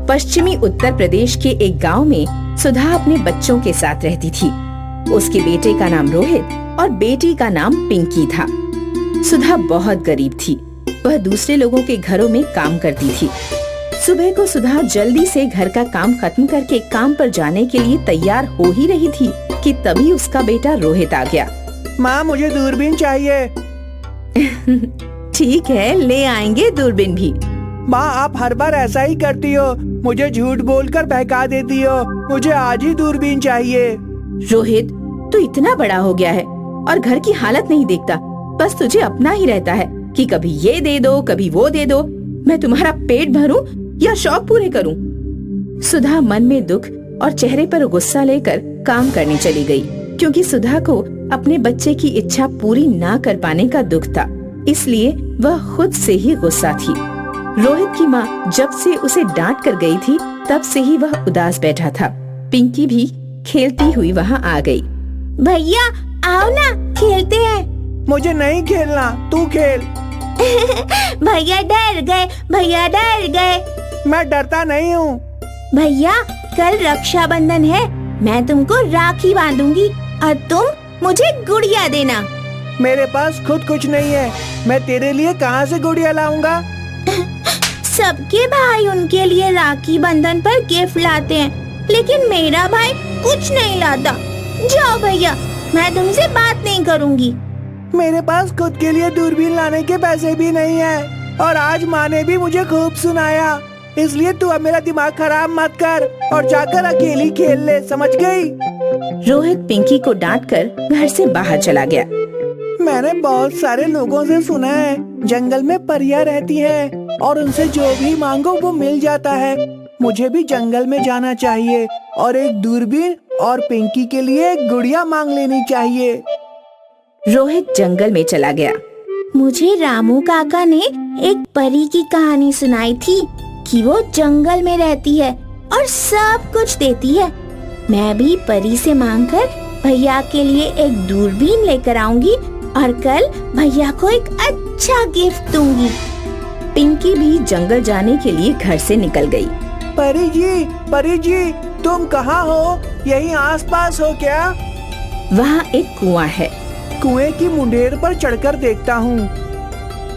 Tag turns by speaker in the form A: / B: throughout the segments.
A: पश्चिमी उत्तर प्रदेश के एक गांव में सुधा अपने बच्चों के साथ रहती थी। उसके बेटे का नाम रोहित और बेटी का नाम पिंकी था। सुधा बहुत गरीब थी। वह दूसरे लोगों के घरों में काम करती थी। सुबह को सुधा जल्दी से घर का काम खत्म करके काम पर जाने के लिए तैयार हो ही रही थी कि तभी उसका बेटा रोहित आ गया।
B: माँ, मुझे दूरबीन चाहिए।
A: ठीक है, ले आएंगे दूरबीन भी।
B: माँ, आप हर बार ऐसा ही करती हो, मुझे झूठ बोलकर बहका देती हो। मुझे आज ही दूरबीन चाहिए।
A: रोहित, तू इतना बड़ा हो गया है और घर की हालत नहीं देखता। बस तुझे अपना ही रहता है कि कभी ये दे दो, कभी वो दे दो। मैं तुम्हारा पेट भरूं या शौक पूरे करूं? सुधा मन में दुख और चेहरे पर गुस्सा लेकर काम करने चली गई, क्योंकि सुधा को अपने बच्चे की इच्छा पूरी ना कर पाने का दुख था। इसलिए वह खुद से ही गुस्सा थी। रोहित की माँ जब से उसे डांट कर गई थी, तब से ही वह उदास बैठा था। पिंकी भी खेलती हुई वहाँ आ गई।
C: भैया आओ ना, खेलते हैं।
B: मुझे नहीं खेलना, तू खेल।
C: भैया डर गए, भैया डर गए।
B: मैं डरता नहीं हूँ।
C: भैया कल रक्षाबंधन है, मैं तुमको राखी बांधूंगी और तुम मुझे गुड़िया देना।
B: मेरे पास खुद कुछ नहीं है, मैं तेरे लिए कहाँ से गुड़िया लाऊंगा?
C: सबके भाई उनके लिए राखी बंधन पर गिफ्ट लाते हैं, लेकिन मेरा भाई कुछ नहीं लाता। जाओ भैया, मैं तुमसे बात नहीं करूँगी।
B: मेरे पास खुद के लिए दूरबीन लाने के पैसे भी नहीं है, और आज माँ ने भी मुझे खूब सुनाया। इसलिए तू अब मेरा दिमाग खराब मत कर और जाकर अकेली खेल ले, समझ गई?
A: रोहित पिंकी को डांटकर घर से बाहर चला गया।
B: मैंने बहुत सारे लोगों से सुना है जंगल में परियां रहती हैं और उनसे जो भी मांगो वो मिल जाता है। मुझे भी जंगल में जाना चाहिए और एक दूरबीन और पिंकी के लिए एक गुड़िया मांग लेनी चाहिए।
A: रोहित जंगल में चला गया।
C: मुझे रामू काका ने एक परी की कहानी सुनाई थी कि वो जंगल में रहती है और सब कुछ देती है। मैं भी परी से मांगकर भैया के लिए एक दूरबीन लेकर आऊंगी और कल भैया को एक अच्छा गिफ्ट दूंगी।
A: पिंकी भी जंगल जाने के लिए घर से निकल गई।
B: परी जी, तुम कहाँ हो? यहीं आसपास हो क्या?
A: वहाँ एक कुआं है।
B: कुएं की मुंडेर पर चढ़कर देखता हूँ।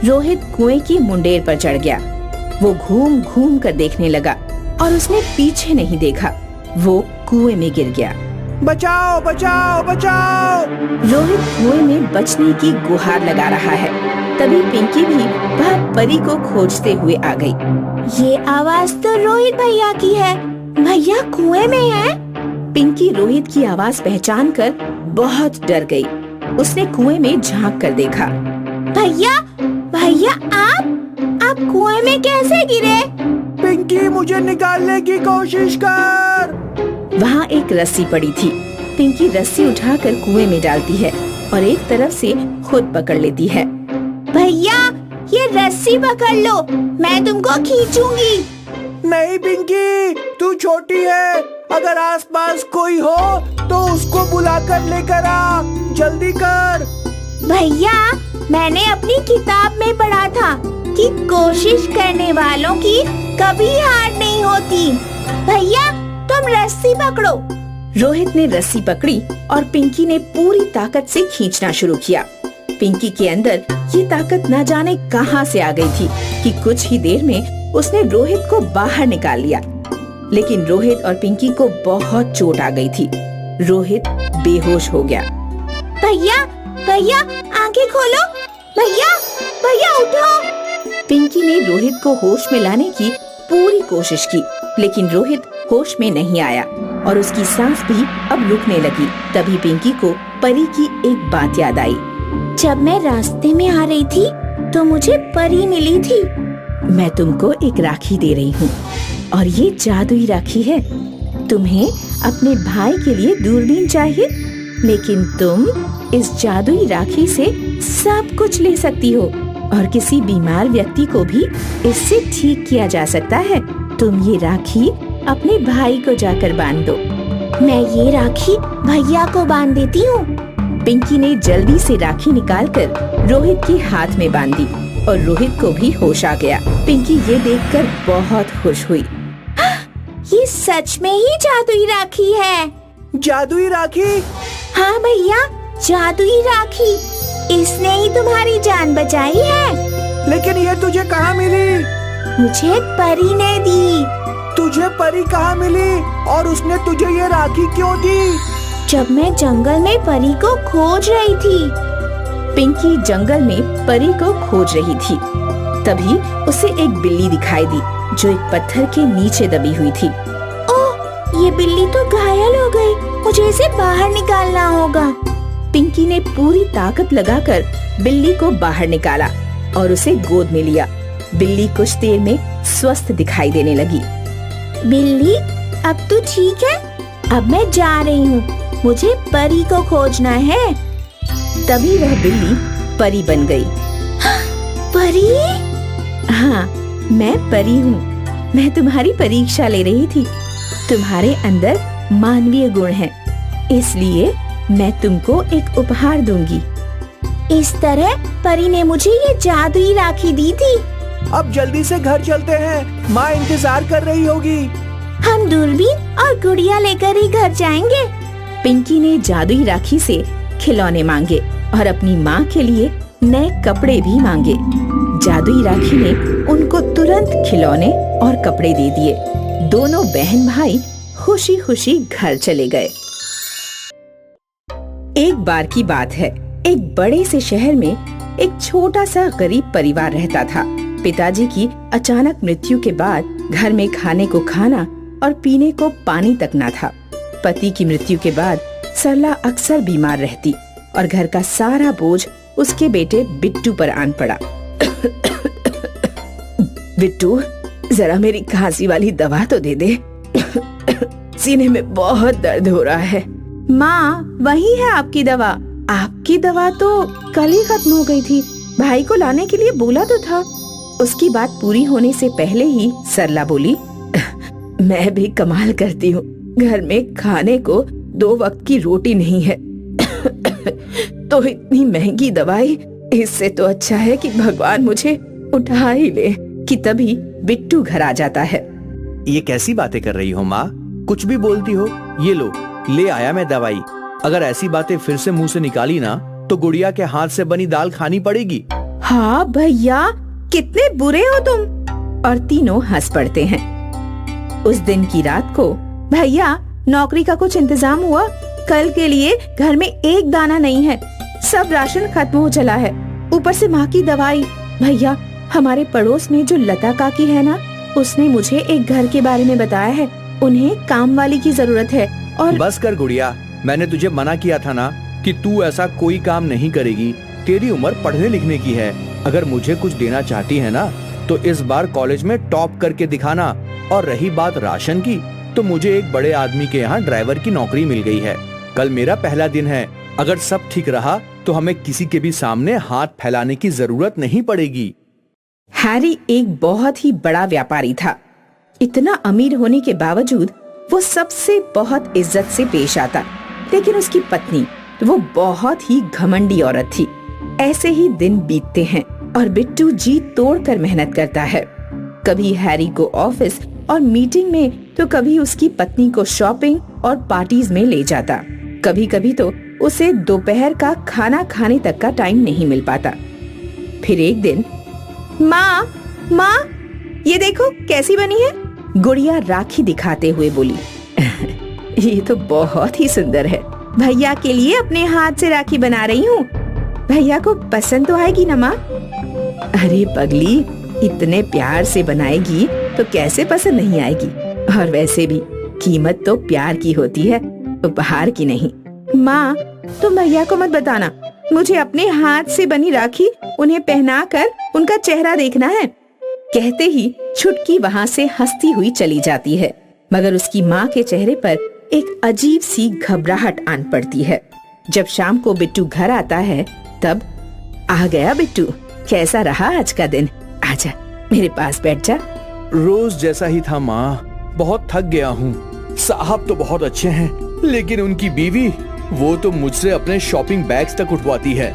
A: रोहित कुएं की मुंडेर पर चढ़ गया। वो घूम घूम कर देखने लगा और उसने पीछे नहीं देखा। वो कुएं में गिर गया।
B: बचाओ बचाओ बचाओ!
A: रोहित कुएं में बचने की गुहार लगा रहा है। तभी पिंकी भी वह परी को खोजते हुए आ गई।
C: ये आवाज तो रोहित भैया की है। भैया कुएं में है।
A: पिंकी रोहित की आवाज पहचान कर बहुत डर गई। उसने कुएं में झांक कर देखा।
C: भैया भैया आप कुएं में कैसे गिरे?
B: पिंकी, मुझे निकालने की कोशिश कर।
A: वहाँ एक रस्सी पड़ी थी। पिंकी रस्सी उठाकर कुएं में डालती है और एक तरफ से खुद पकड़ लेती है।
C: भैया ये रस्सी पकड़ लो, मैं तुमको खींचूंगी।
B: नहीं पिंकी, तू छोटी है। अगर आसपास कोई हो तो उसको बुलाकर लेकर आ, जल्दी कर।
C: भैया मैंने अपनी किताब में पढ़ा था कि कोशिश करने वालों की कभी हार नहीं होती। भैया तुम रस्सी पकड़ो।
A: रोहित ने रस्सी पकड़ी और पिंकी ने पूरी ताकत से खींचना शुरू किया। पिंकी के अंदर ये ताकत न जाने कहां से आ गई थी कि कुछ ही देर में उसने रोहित को बाहर निकाल लिया। लेकिन रोहित और पिंकी को बहुत चोट आ गई थी। रोहित बेहोश हो गया।
C: भैया भैया आंखें खोलो। भैया भैया उठो।
A: पिंकी ने रोहित को होश में लाने की पूरी कोशिश की, लेकिन रोहित होश में नहीं आया और उसकी सांस भी अब रुकने लगी। तभी पिंकी को परी की एक बात याद आई।
C: जब मैं रास्ते में आ रही थी तो मुझे परी मिली थी।
A: मैं तुमको एक राखी दे रही हूँ और ये जादुई राखी है। तुम्हें अपने भाई के लिए दूरबीन चाहिए, लेकिन तुम इस जादुई राखी से सब कुछ ले सकती हो और किसी बीमार व्यक्ति को भी इससे ठीक किया जा सकता है। तुम ये राखी अपने भाई को जाकर बांध दो।
C: मैं ये राखी भैया को बांध देती हूँ।
A: पिंकी ने जल्दी से राखी निकालकर रोहित के हाथ में बांधी और रोहित को भी होश आ गया। पिंकी ये देखकर बहुत खुश हुई।
C: ये सच में ही जादुई राखी है।
B: जादुई राखी?
C: हाँ भैया, जादुई राखी। इसने ही तुम्हारी जान बचाई है।
B: लेकिन ये तुझे कहाँ मिली?
C: मुझे परी ने दी।
B: तुझे परी कहाँ मिली और उसने तुझे ये राखी क्यों दी?
C: जब मैं जंगल में परी को खोज रही थी।
A: पिंकी जंगल में परी को खोज रही थी। तभी उसे एक बिल्ली दिखाई दी जो एक पत्थर के नीचे दबी हुई थी।
C: ओह, ये बिल्ली तो घायल हो गई। मुझे इसे बाहर निकालना होगा।
A: पिंकी ने पूरी ताकत लगाकर बिल्ली को बाहर निकाला और उसे गोद में लिया। बिल्ली कुछ देर में स्वस्थ दिखाई देने लगी।
C: बिल्ली, अब तू ठीक है? अब मैं जा रही हूँ। मुझे परी को खोजना है।
A: तभी वह बिल्ली परी बन गई।
C: परी?
A: हाँ, मैं परी हूँ। मैं तुम्हारी परीक्षा ले रही थी। तुम्हारे अंदर मानवीय गुण हैं, इसलिए मैं तुमको एक उपहार दूंगी।
C: इस तरह परी ने मुझे ये जादुई राखी दी थी।
B: अब जल्दी से घर चलते हैं, माँ इंतजार कर रही होगी।
C: हम दूरबीन और गुड़िया लेकर ही घर जाएंगे।
A: पिंकी ने जादुई राखी से खिलौने मांगे और अपनी माँ के लिए नए कपड़े भी मांगे। जादुई राखी ने उनको तुरंत खिलौने और कपड़े दे दिए। दोनों बहन भाई खुशी खुशी घर चले गए। एक बार की बात है, एक बड़े से शहर में एक छोटा सा गरीब परिवार रहता था। पिताजी की अचानक मृत्यु के बाद घर में खाने को खाना और पीने को पानी तक न था। पति की मृत्यु के बाद सरला अक्सर बीमार रहती और घर का सारा बोझ उसके बेटे बिट्टू पर आन पड़ा। बिट्टू, जरा मेरी खांसी वाली दवा तो दे दे। सीने में बहुत दर्द हो रहा है। माँ, वही है आपकी दवा। आपकी दवा तो कल ही खत्म हो गई थी। भाई को लाने के लिए बोला तो था। उसकी बात पूरी होने से पहले ही सरला बोली, मैं भी कमाल करती हूँ। घर में खाने को 2 वक्त की रोटी नहीं है तो इतनी महंगी दवाई। इससे तो अच्छा है कि भगवान मुझे उठा ही ले। कि तभी बिट्टू घर आ जाता है।
D: ये कैसी बातें कर रही हो माँ? कुछ भी बोलती हो। ये लो, ले आया मैं दवाई। अगर ऐसी बातें फिर से मुंह से निकाली ना तो गुड़िया के हाथ से बनी दाल खानी पड़ेगी।
A: हाँ भैया, कितने बुरे हो तुम। और तीनों हंस पड़ते हैं। उस दिन की रात को, भैया नौकरी का कुछ इंतजाम हुआ? कल के लिए घर में एक दाना नहीं है। सब राशन खत्म हो चला है। ऊपर से माँ की दवाई। भैया, हमारे पड़ोस में जो लता काकी है ना, उसने मुझे एक घर के बारे में बताया है। उन्हें काम वाली की जरूरत है। और
D: बस कर गुड़िया, मैंने तुझे मना किया था ना कि तू ऐसा कोई काम नहीं करेगी। तेरी उम्र पढ़ने लिखने की है। अगर मुझे कुछ देना चाहती है ना तो इस बार कॉलेज में टॉप करके दिखाना। और रही बात राशन की, तो मुझे एक बड़े आदमी के यहाँ ड्राइवर की नौकरी मिल गई है। कल मेरा पहला दिन है। अगर सब ठीक रहा तो हमें किसी के भी सामने हाथ फैलाने की जरूरत नहीं पड़ेगी।
A: हैरी एक बहुत ही बड़ा व्यापारी था। इतना अमीर होने के बावजूद वो सबसे बहुत इज्जत से पेश आता। लेकिन उसकी पत्नी, वो बहुत ही घमंडी औरत थी। ऐसे ही दिन बीतते हैं और बिट्टू जी तोड़कर मेहनत करता है। कभी हैरी को ऑफिस और मीटिंग में, तो कभी उसकी पत्नी को शॉपिंग और पार्टीज में ले जाता। कभी कभी तो उसे दोपहर का खाना खाने तक का टाइम नहीं मिल पाता। फिर एक दिन, माँ, ये देखो कैसी बनी है। गुड़िया राखी दिखाते हुए बोली, ये तो बहुत ही सुंदर है। भैया के लिए अपने हाथ से राखी बना रही हूँ। भैया को पसंद तो आएगी ना माँ? अरे पगली, इतने प्यार से बनाएगी तो कैसे पसंद नहीं आएगी। और वैसे भी कीमत तो प्यार की होती है, उपहार की नहीं। माँ, तुम भैया को मत बताना। मुझे अपने हाथ से बनी राखी उन्हें पहनाकर उनका चेहरा देखना है। कहते ही छुटकी वहाँ से हंसती हुई चली जाती है। मगर उसकी माँ के चेहरे पर एक अजीब सी घबराहट आन पड़ती है। जब शाम को बिट्टू घर आता है, तब, आ गया बिट्टू, कैसा रहा आज का दिन? आजा, मेरे पास बैठ जा।
D: रोज जैसा ही था माँ, बहुत थक गया हूँ। साहब तो बहुत अच्छे हैं, लेकिन उनकी बीवी, वो तो मुझसे अपने शॉपिंग बैग्स तक उठवाती है।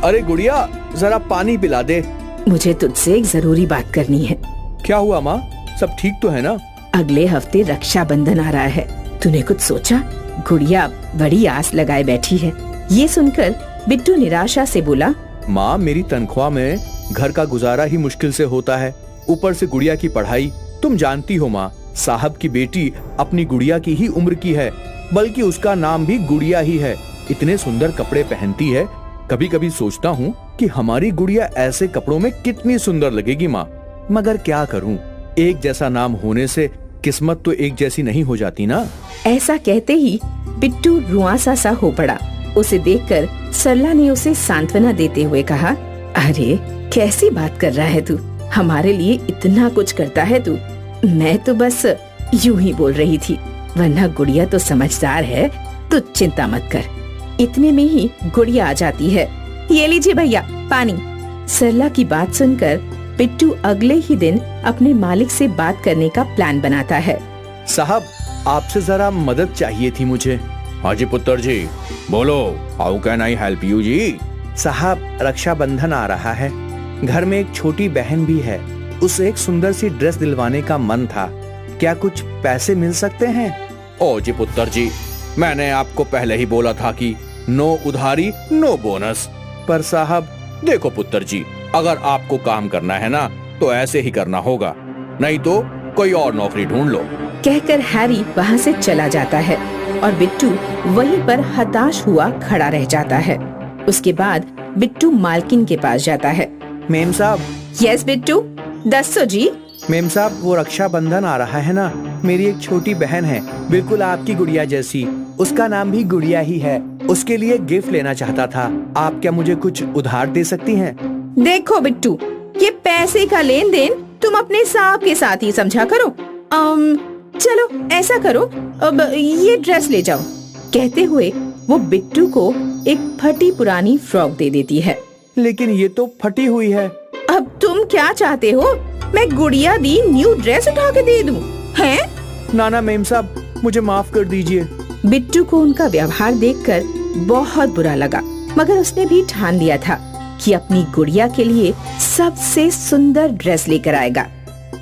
D: अरे गुड़िया, जरा पानी पिला दे।
A: मुझे तुझसे एक जरूरी बात करनी है।
D: क्या हुआ माँ? सब ठीक तो है ना?
A: अगले हफ्ते रक्षाबंधन आ रहा है, तूने कुछ सोचा? गुड़िया बड़ी आस लगाए बैठी है। ये सुनकर बिट्टू निराशा से बोला,
D: माँ, मेरी तनख्वाह में घर का गुजारा ही मुश्किल से होता है, ऊपर से गुड़िया की पढ़ाई। तुम जानती हो माँ, साहब की बेटी अपनी गुड़िया की ही उम्र की है, बल्कि उसका नाम भी गुड़िया ही है। इतने सुंदर कपड़े पहनती है। कभी कभी सोचता हूँ कि हमारी गुड़िया ऐसे कपड़ों में कितनी सुंदर लगेगी माँ, मगर क्या करूँ, एक जैसा नाम होने से किस्मत तो एक जैसी नहीं हो जाती ना।
A: ऐसा कहते ही बिट्टू रुआंसा सा हो पड़ा। उसे देखकर सरला ने उसे सांत्वना देते हुए कहा, अरे कैसी बात कर रहा है तू, हमारे लिए इतना कुछ करता है तू। मैं तो बस यूं ही बोल रही थी, वरना गुड़िया तो समझदार है, तू चिंता मत कर। इतने में ही गुड़िया आ जाती है। ये लीजिए भैया पानी। सरला की बात सुनकर बिट्टू अगले ही दिन अपने मालिक से बात करने का प्लान बनाता है।
D: साहब, आपसे जरा मदद चाहिए थी मुझे। हाँ जी पुत्र जी, बोलो, how can I help you जी? साहब, रक्षाबंधन आ रहा है, घर में एक छोटी बहन भी है, उसे एक सुंदर सी ड्रेस दिलवाने का मन था, क्या कुछ पैसे मिल सकते हैं? ओ जी पुत्र जी, मैंने आपको पहले ही बोला था कि नो उधारी नो बोनस। पर साहब देखो पुत्र जी, अगर आपको काम करना है ना तो ऐसे ही करना होगा, नहीं तो कोई और नौकरी ढूंढ लो।
A: कहकर हैरी वहाँ से चला जाता है और बिट्टू वहीं पर हताश हुआ खड़ा रह जाता है। उसके बाद बिट्टू मालकिन के पास जाता है।
D: मेम साहब।
A: यस बिट्टू, दसो जी।
D: मेम साहब, वो रक्षाबंधन आ रहा है ना, मेरी एक छोटी बहन है, बिल्कुल आपकी गुड़िया जैसी, उसका नाम भी गुड़िया ही है, उसके लिए गिफ्ट लेना चाहता था, आप क्या मुझे कुछ उधार दे सकती हैं?
A: देखो बिट्टू, ये पैसे का लेन देन तुम अपने साहब के साथ ही समझा करो। चलो ऐसा करो, अब ये ड्रेस ले जाओ। कहते हुए वो बिट्टू को एक फटी पुरानी फ्रॉक दे देती है।
D: लेकिन ये तो फटी हुई है।
A: अब तुम क्या चाहते हो, मैं गुड़िया दी न्यू ड्रेस उठा के दे दूं? हैं?
D: नाना मेम साहब, मुझे माफ कर दीजिए।
A: बिट्टू को उनका व्यवहार देखकर बहुत बुरा लगा, मगर उसने भी ठान लिया था कि अपनी गुड़िया के लिए सबसे सुंदर ड्रेस लेकर आएगा।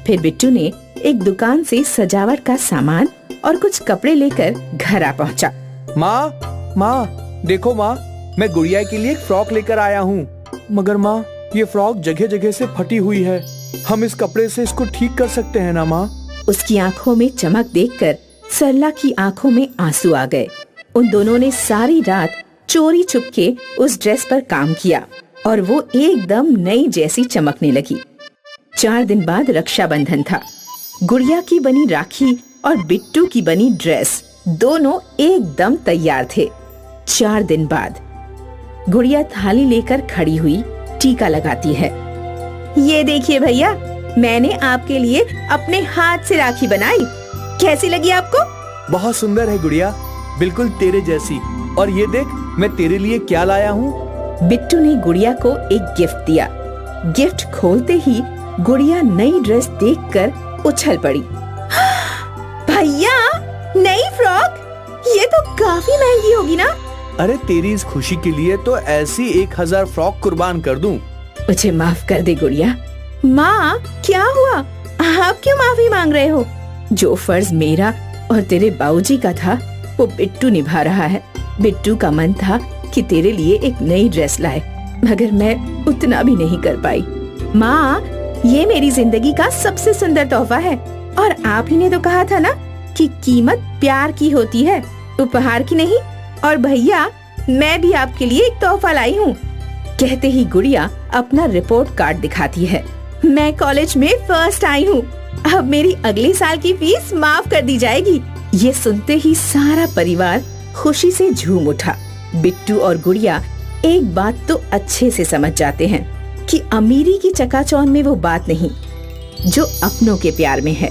A: फिर बिट्टू ने एक दुकान से सजावट का सामान और कुछ कपड़े लेकर घर आ पहुंचा।
D: माँ, देखो माँ, मैं गुड़िया के लिए एक फ्रॉक लेकर आया हूँ, मगर माँ ये फ्रॉक जगह जगह से फटी हुई है, हम इस कपड़े से इसको ठीक कर सकते हैं ना माँ?
A: उसकी आंखों में चमक देखकर सरला की आंखों में आंसू आ गए। उन दोनों ने सारी रात चोरी छुपके उस ड्रेस पर काम किया और वो एकदम नई जैसी चमकने लगी। 4 दिन बाद रक्षाबंधन था। गुड़िया की बनी राखी और बिट्टू की बनी ड्रेस दोनों एकदम तैयार थे। 4 दिन बाद गुड़िया थाली लेकर खड़ी हुई टीका लगाती है। ये देखिए भैया, मैंने आपके लिए अपने हाथ से राखी बनाई, कैसी लगी आपको?
D: बहुत सुंदर है गुड़िया, बिल्कुल तेरे जैसी। और ये देख, मैं तेरे लिए क्या लाया हूँ।
A: बिट्टू ने गुड़िया को एक गिफ्ट दिया। गिफ्ट खोलते ही गुड़िया नई ड्रेस देखकर उछल पड़ी। भैया, नई फ्रॉक, ये तो काफी महंगी होगी ना?
D: अरे तेरी इस खुशी के लिए तो ऐसी 1000 फ्रॉक कुर्बान कर दूं।
A: मुझे माफ कर दे गुड़िया। माँ, क्या हुआ? आप क्यों माफी मांग रहे हो? जो फर्ज मेरा और तेरे बाबूजी का था वो बिट्टू निभा रहा है। बिट्टू का मन था कि तेरे लिए एक नई ड्रेस लाए, मगर मैं उतना भी नहीं कर पाई। माँ, ये मेरी जिंदगी का सबसे सुंदर तोहफा है, और आप ही ने तो कहा था ना कि कीमत प्यार की होती है, उपहार की नहीं। और भैया, मैं भी आपके लिए एक तोहफा लाई हूँ। कहते ही गुड़िया अपना रिपोर्ट कार्ड दिखाती है। मैं कॉलेज में फर्स्ट आई हूँ, अब मेरी अगले साल की फीस माफ कर दी जाएगी। ये सुनते ही सारा परिवार खुशी से झूम उठा। बिट्टू और गुड़िया एक बात तो अच्छे से समझ जाते हैं कि अमीरी की चकाचौंध में वो बात नहीं जो अपनों के प्यार में है।